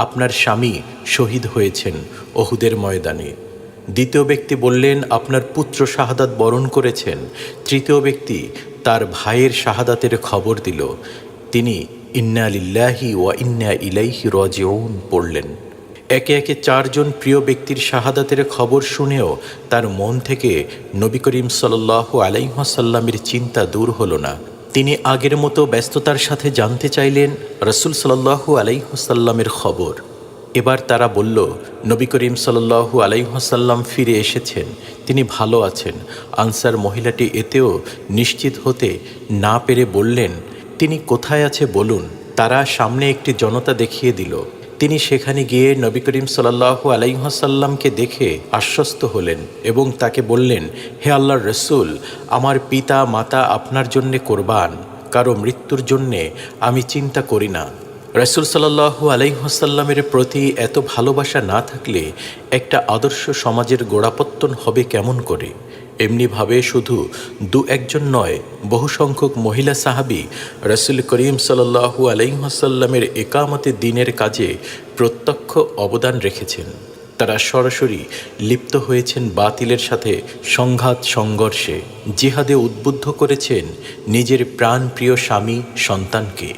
আপনার স্বামী শহীদ হয়েছেন ওহুদের ময়দানে। দ্বিতীয় ব্যক্তি বললেন, আপনার পুত্র শাহাদাত বরণ করেছেন। তৃতীয় ব্যক্তি তার ভাইয়ের শাহাদাতের খবর দিল। তিনি ইন্না লিল্লাহি ওয়া ইন্না ইলাইহি রাজিউন পড়লেন। একে একে 4 জন প্রিয় ব্যক্তির শাহাদাতের খবর শুনেও তার মন থেকে নবী করিম সাল্লাল্লাহু আলাইহি ওয়াসাল্লামের চিন্তা দূর হলো না। তিনি আগের মতো ব্যস্ততার সাথে জানতে চাইলেন রাসূল সাল্লাল্লাহু আলাইহি ওয়াসাল্লামের খবর। এবার তারা বলল, নবী করিম সাল্লাল্লাহু আলাইহি ওয়াসাল্লাম ফিরে এসেছেন, তিনি ভালো আছেন। আনসার মহিলাটি এতেও নিশ্চিত হতে না পেরে বললেন, তিনি কোথায় আছে বলুন। তারা সামনে একটি জনতা দেখিয়ে দিল। তিনি সেখানে গিয়ে নবী করিম সাল্লাল্লাহু আলাইহি ওয়াসাল্লামকে দেখে আশ্বস্ত হলেন এবং তাকে বললেন, হে আল্লাহর রসুল, আমার পিতা মাতা আপনার জন্যে কোরবান, কারো মৃত্যুর জন্যে আমি চিন্তা করি না। রাসূল সাল্লাল্লাহু আলাইহি ওয়াসাল্লামের প্রতি এত ভালোবাসা না থাকলে একটা আদর্শ সমাজের গোড়াপত্তন হবে কেমন করে? এমনিভাবে শুধু 2-1 নয়, বহু সংখ্যক মহিলা সাহাবী রাসূল করিম সাল্লাল্লাহু আলাইহি ওয়াসাল্লামের একামতে দ্বীনের কাজে প্রত্যক্ষ অবদান রেখেছেন। তারা সরাসরি লিপ্ত হয়েছেন বাতিলের সাথে সংঘাত সংঘর্ষে, জিহাদে উদ্বুদ্ধ করেছেন নিজের প্রাণপ্রিয় স্বামী সন্তানকে।